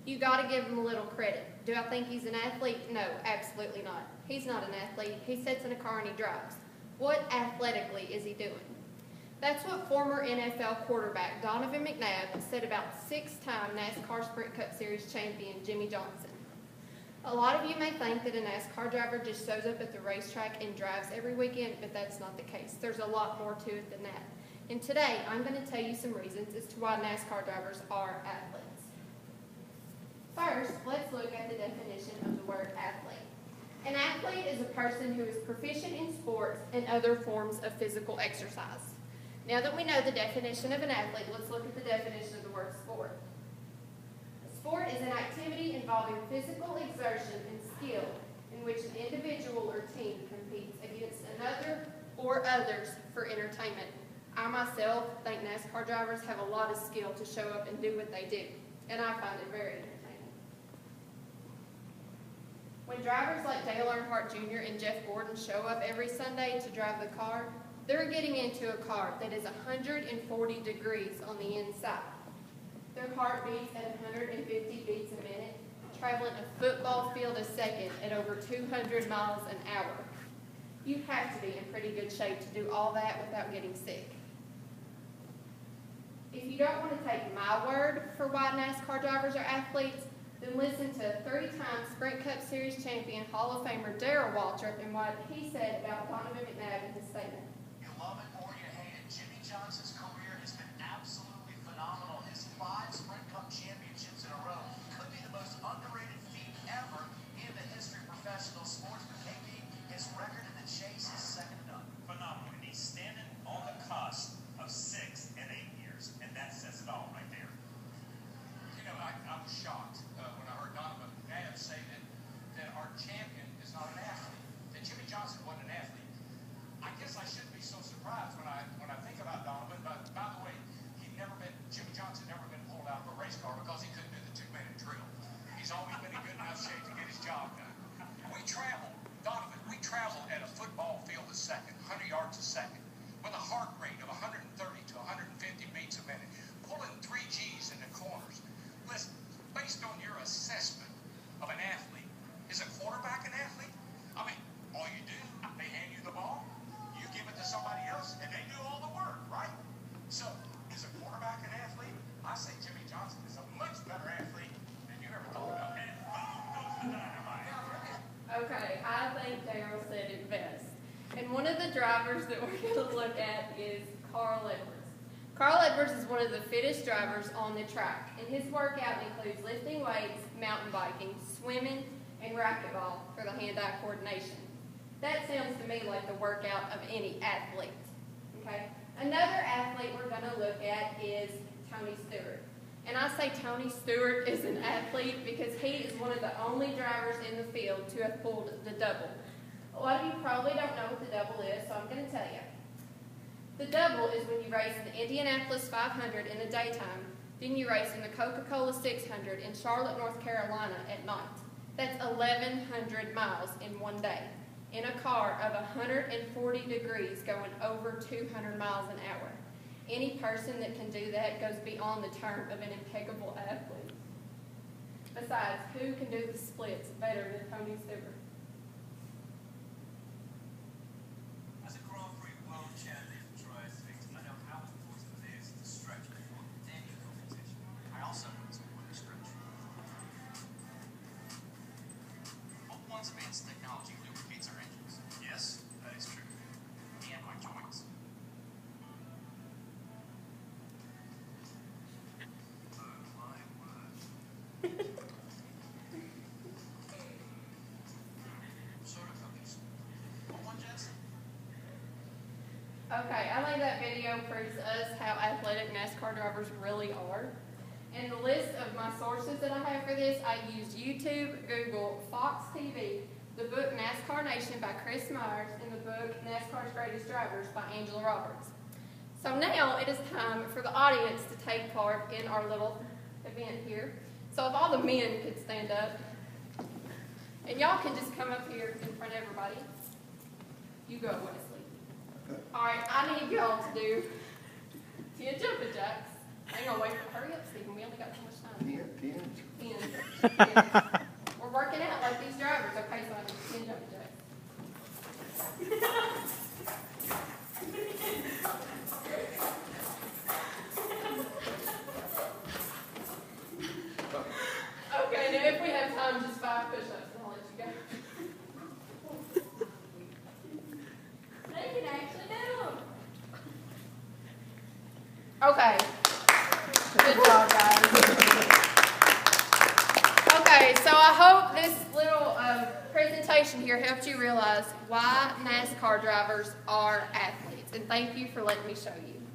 you got to give him a little credit. Do I think he's an athlete? No, absolutely not. He's not an athlete. He sits in a car and he drives. What athletically is he doing? That's what former NFL quarterback Donovan McNabb said about six-time NASCAR Sprint Cup Series champion Jimmy Johnson. A lot of you may think that a NASCAR driver just shows up at the racetrack and drives every weekend, but that's not the case. There's a lot more to it than that. And today, I'm going to tell you some reasons as to why NASCAR drivers are athletes. First, let's look at the definition of the word athlete. An athlete is a person who is proficient in sports and other forms of physical exercise. Now that we know the definition of an athlete, let's look at the definition of the word sport. A sport is an activity involving physical exertion and skill in which an individual or team competes against another or others for entertainment. I myself think NASCAR drivers have a lot of skill to show up and do what they do, and I find it very entertaining. When drivers like Dale Earnhardt Jr. and Jeff Gordon show up every Sunday to drive the car, they're getting into a car that is 140 degrees on the inside. Their heart beats at 150 beats a minute, traveling a football field a second at over 200 miles an hour. You have to be in pretty good shape to do all that without getting sick. If you don't want to take my word for why NASCAR drivers are athletes, then listen to 30-time Sprint Cup Series champion Hall of Famer Darrell Waltrip and what he said about Donovan McNabb in his statement. You love it or you hate it, Jimmy Johnson's career has been absolutely phenomenal. His 5 Sprint Cup championships in a row could be the most underrated feat ever in the history of professional sports. But KP, his record in the chase is second to none. Phenomenal. And he's standing on the cusp of 6 and 8 years, and that says it all right there. You know, I was shocked when I heard Donovan McNabb say that our champion is not an athlete, that Jimmy Johnson wasn't an athlete. I guess I shouldn't be so surprised when I think about Donovan, but by the way, Jimmy Johnson never been pulled out of a race car because he couldn't do the 2-minute drill. He's always been in good enough shape to get his job done. We travel, Donovan, at a football field a second, 100 yards a second, with a heart rate of 130 to 150 beats a minute, pulling 3 Gs in the corners. Listen, based on your assessment of an athlete, is a quarterback an athlete? I mean, all you do, they hand you the ball, you give it to somebody else, and they do all the work, right? So, is a quarterback an athlete? I say Jimmy Johnson is a much better athlete than you ever thought about. And boom goes the dynamite. Okay, I think Darrell said it best. And one of the drivers that we're going to look at is Carl Edwards. Carl Edwards is one of the fittest drivers on the track, and his workout includes lifting weights, mountain biking, swimming, and racquetball for the hand-eye coordination. That sounds to me like the workout of any athlete. Okay? Another athlete we're going to look at is Tony Stewart. And I say Tony Stewart is an athlete because he is one of the only drivers in the field to have pulled the double. A lot of you probably don't know what the double is, so I'm going to tell you. The double is when you race in the Indianapolis 500 in the daytime, then you race in the Coca-Cola 600 in Charlotte, North Carolina at night. That's 1,100 miles in one day, in a car of 140 degrees going over 200 miles an hour. Any person that can do that goes beyond the term of an impeccable athlete. Besides, who can do the splits better than Tony Stewart? As a Grand Prix world champion triathlete, I know how important it is to stretch before any competition. I also want to win the stretch. Once advanced technology lubricates our engines. Yes, that is true. And my joints. My word. Soda cookies. Want one, Jess? Okay, I think that video proves us how athletic NASCAR drivers really are. And the list of my sources that I have for this, I used YouTube, Google, Fox TV, the book NASCAR Nation by Chris Myers, and the book NASCAR's Greatest Drivers by Angela Roberts. So now it is time for the audience to take part in our little event here. So if all the men could stand up, and y'all can just come up here in front of everybody. You go, Wesley. All right, I need y'all to do 10 jumping jacks. Hang on, wait, hurry up, Stephen. We only got so much time. 10. 10. We're working out like these drivers. Okay, so I need 10 jumping jacks. Okay, now if we have time, just 5 push-ups and I'll let you go. They can actually do them. Okay. Good job, guys. Okay, so I hope this little presentation here helped you realize why NASCAR drivers are athletes. And thank you for letting me show you.